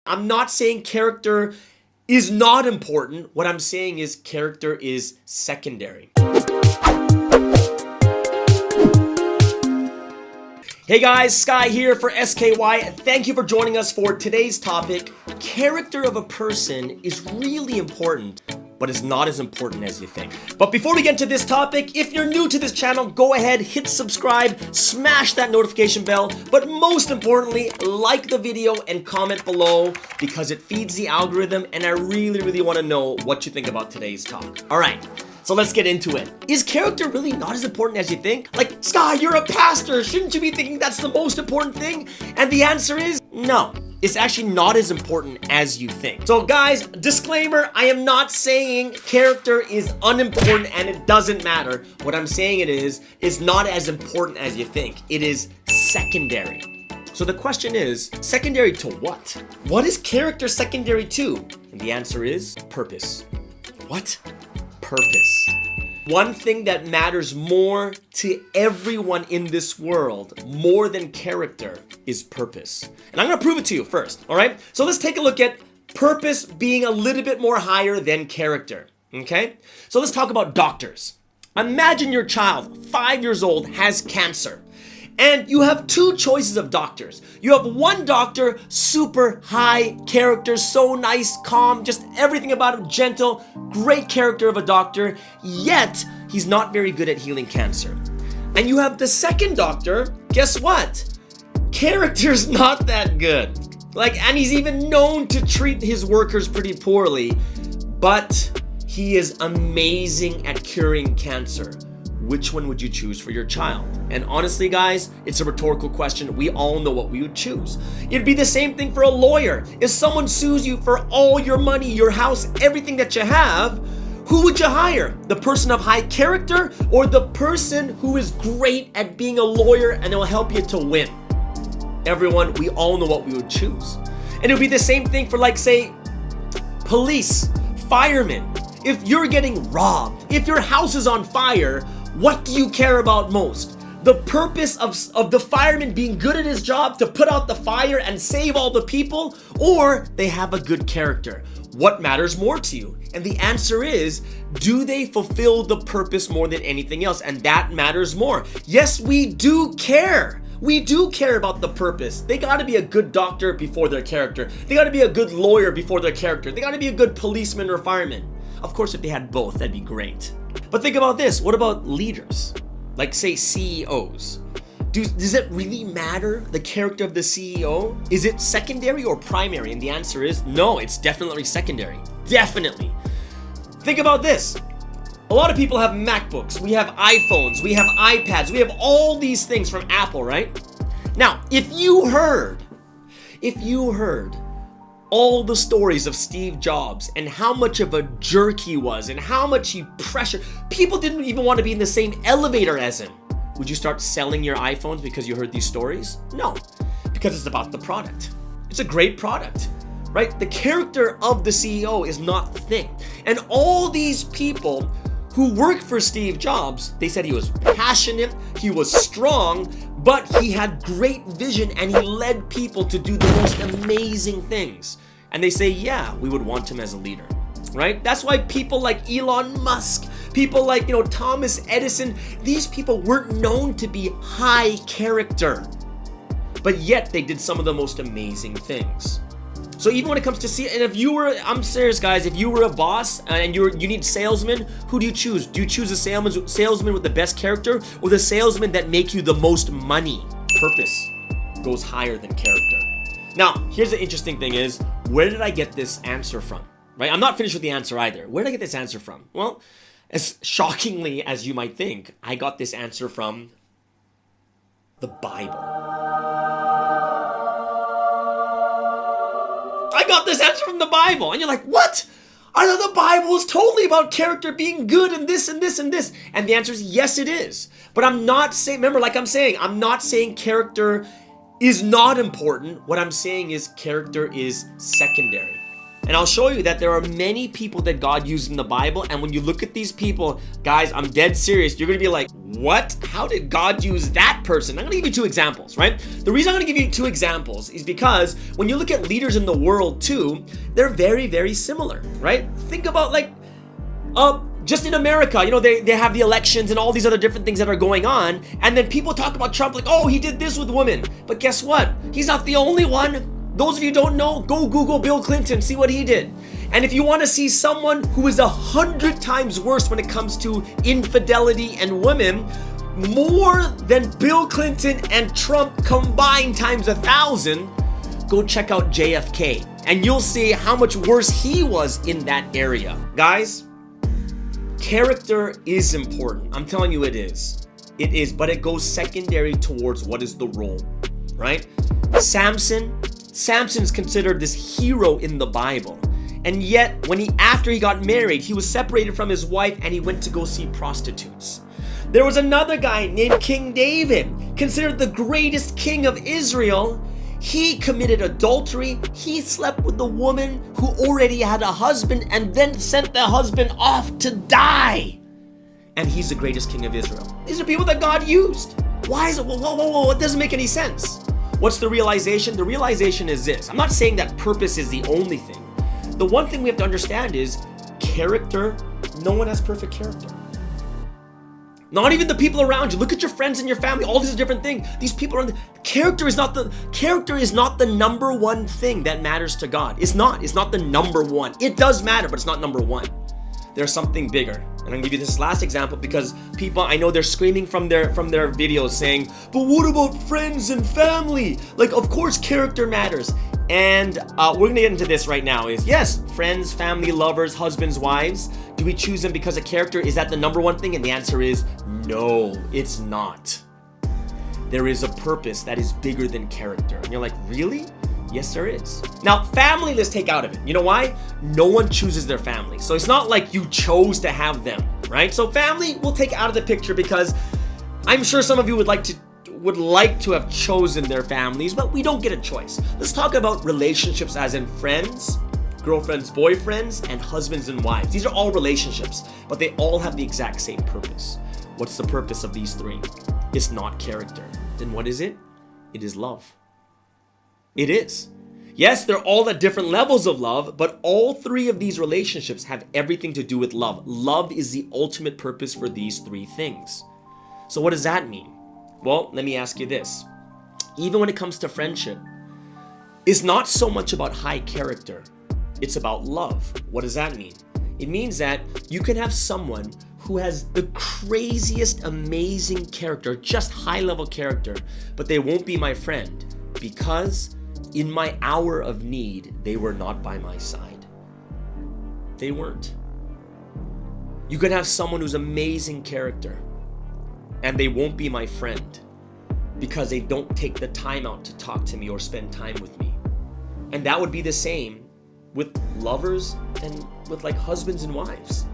I'm not saying character is not important. What I'm saying is character is secondary. Hey guys, s.k.y here for s.k.y. Thank you for joining us for today's topic. Character of a person is really important, but it's not as important as you think. But before we get into this topic, if you're new to this channel, go ahead, hit subscribe, smash that notification bell, but most importantly, like the video and comment below because it feeds the algorithm and I really want to know what you think about today's talk. All right. So let's get into it. Is character really not as important as you think? Like, s.k.y, you're a pastor. Shouldn't you be thinking that's the most important thing? And the answer is no. It's actually not as important as you think. So guys, disclaimer, I am not saying character is unimportant and it doesn't matter. What I'm saying it is, it's not as important as you think. It is secondary. So the question is, secondary to what? What is character secondary to? And the answer is purpose. What? Purpose. One thing that matters more to everyone in this world, more than character, is purpose. And I'm gonna prove it to you first, all right? So let's take a look at purpose being a little bit more higher than character, okay? So let's talk about doctors. Imagine your child, 5 years old, has cancer. And you have two choices of doctors. You have one doctor, super high character, so nice, calm, just everything about him, gentle, great character of a doctor, yet he's not very good at healing cancer. And you have the second doctor, guess what? Character's not that good. And he's even known to treat his workers pretty poorly, but he is amazing at curing cancer. Which one would you choose for your child? And honestly, guys, it's a rhetorical question. We all know what we would choose. It'd be the same thing for a lawyer. If someone sues you for all your money, your house, everything that you have, who would you hire? The person of high character or the person who is great at being a lawyer and will help you to win? Everyone, we all know what we would choose. And it would be the same thing for, say, police, firemen. If you're getting robbed, if your house is on fire, what do you care about most? The purpose of the fireman being good at his job to put out the fire and save all the people, or they have a good character? What matters more to you? And the answer is, do they fulfill the purpose more than anything else? And that matters more. Yes, we do care. We do care about the purpose. They gotta be a good doctor before their character. They gotta be a good lawyer before their character. They gotta be a good policeman or fireman. Of course, if they had both, that'd be great. But think about this. What about leaders? Say, CEOs. Does it really matter, the character of the CEO? Is it secondary or primary? And the answer is no, it's definitely secondary. Definitely. Think about this. A lot of people have MacBooks. We have iPhones. We have iPads. We have all these things from Apple, right? Now, if you heard all the stories of Steve Jobs and how much of a jerk he was and how much he pressured, people didn't even want to be in the same elevator as him. Would you start selling your iPhones because you heard these stories? No, because it's about the product. It's a great product, right? The character of the CEO is not the thing. And all these people who worked for Steve Jobs, they said he was passionate, he was strong, but he had great vision and he led people to do the most amazing things. And they say, yeah, we would want him as a leader, right? That's why people like Elon Musk, people like, Thomas Edison, these people weren't known to be high character, but yet they did some of the most amazing things. So even when it comes to I'm serious, guys, if you were a boss and you need salesmen, who do you choose? Do you choose a salesman with the best character or the salesman that make you the most money? Purpose goes higher than character. Now, here's the interesting thing is, where did I get this answer from? Right? I'm not finished with the answer either. Where did I get this answer from? Well, as shockingly as you might think, I got this answer from the Bible. I got this answer from the Bible. And you're like, what? I thought the Bible is totally about character being good and this and this and this. And the answer is yes, it is. But I'm not saying, remember, I'm not saying character is not important. What I'm saying is character is secondary. And I'll show you that there are many people that God used in the Bible. And when you look at these people, guys, I'm dead serious. You're going to be like, what? How did God use that person? I'm going to give you two examples, right? The reason I'm going to give you two examples is because when you look at leaders in the world too, they're very, very similar, right? Think about just in America, they have the elections and all these other different things that are going on. And then people talk about Trump like, oh, he did this with women. But guess what? He's not the only one. Those of you who don't know, go Google Bill Clinton, see what he did. And if you want to see someone who is 100 times worse when it comes to infidelity and women, more than Bill Clinton and Trump combined times 1,000, go check out JFK. And you'll see how much worse he was in that area. Guys, character is important. I'm telling you it is. It is, but it goes secondary towards what is the role, right? Samson's considered this hero in the Bible. And yet, after he got married, he was separated from his wife and he went to go see prostitutes. There was another guy named King David, considered the greatest king of Israel. He committed adultery. He slept with the woman who already had a husband and then sent the husband off to die. And he's the greatest king of Israel. These are people that God used. Why is it? Whoa, it doesn't make any sense. What's the realization? The realization is this. I'm not saying that purpose is the only thing. The one thing we have to understand is character. No one has perfect character. Not even the people around you. Look at your friends and your family. All these different things. These people are. Character is not the number one thing that matters to God. It's not. It's not the number one. It does matter, but it's not number one. There's something bigger. And I'm gonna give you this last example because people, I know they're screaming from their videos saying, but what about friends and family? Like, of course, character matters. And we're gonna get into this right now is, yes, friends, family, lovers, husbands, wives. Do we choose them because of character? Is that the number one thing? And the answer is no, it's not. There is a purpose that is bigger than character. And you're like, really? Yes, there is. Now, family, let's take out of it. You know why? No one chooses their family. So it's not like you chose to have them, right? So family, we'll take out of the picture because I'm sure some of you would like to have chosen their families, but we don't get a choice. Let's talk about relationships as in friends, girlfriends, boyfriends, and husbands and wives. These are all relationships, but they all have the exact same purpose. What's the purpose of these three? It's not character. Then what is it? It is love. It is. Yes, they're all at different levels of love, but all three of these relationships have everything to do with love. Love is the ultimate purpose for these three things. So what does that mean? Well, let me ask you this. Even when it comes to friendship, it's not so much about high character. It's about love. What does that mean? It means that you can have someone who has the craziest, amazing character, just high-level character, but they won't be my friend because in my hour of need, they were not by my side. They weren't. You can have someone who's amazing character, and they won't be my friend because they don't take the time out to talk to me or spend time with me. And that would be the same with lovers and with like husbands and wives.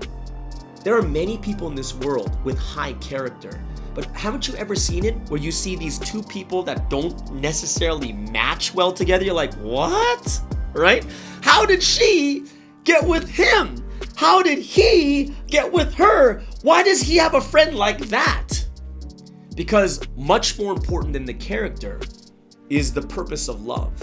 There are many people in this world with high character, but haven't you ever seen it where you see these two people that don't necessarily match well together? You're like, what? Right? How did she get with him? How did he get with her? Why does he have a friend like that? Because much more important than the character is the purpose of love.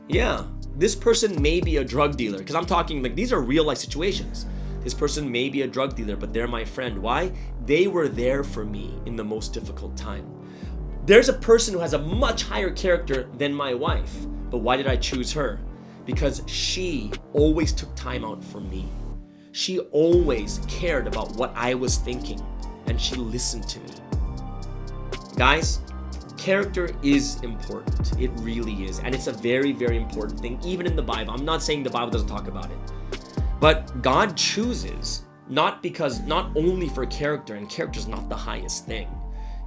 Yeah, this person may be a drug dealer, because I'm talking like these are real life situations. This person may be a drug dealer, but they're my friend. Why? They were there for me in the most difficult time. There's a person who has a much higher character than my wife, but why did I choose her? Because she always took time out for me. She always cared about what I was thinking, and she listened to me. Guys, character is important. It really is. And it's a very, very important thing, even in the Bible. I'm not saying the Bible doesn't talk about it. But God chooses, not only for character, and character is not the highest thing.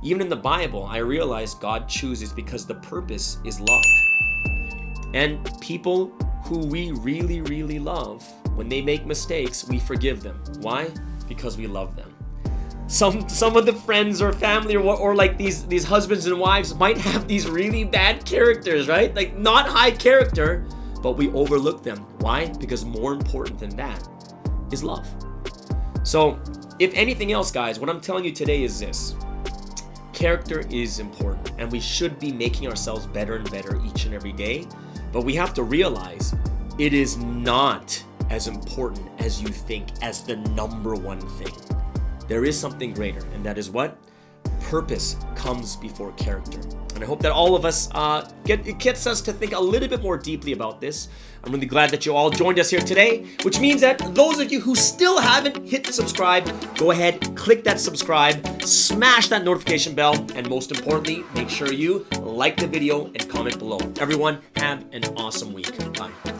Even in the Bible, I realized God chooses because the purpose is love. And people who we really, really love, when they make mistakes, we forgive them. Why? Because we love them. Some of the friends or family or like these husbands and wives might have these really bad characters, right? Like not high character, but we overlook them. Why? Because more important than that is love. So if anything else, guys, what I'm telling you today is this. Character is important, and we should be making ourselves better and better each and every day. But we have to realize it is not as important as you think as the number one thing. There is something greater, and that is what? Purpose comes before character. And I hope that all of us it gets us to think a little bit more deeply about this. I'm really glad that you all joined us here today, which means that those of you who still haven't hit subscribe, go ahead, click that subscribe, smash that notification bell, and most importantly, make sure you like the video and comment below. Everyone, have an awesome week. Bye.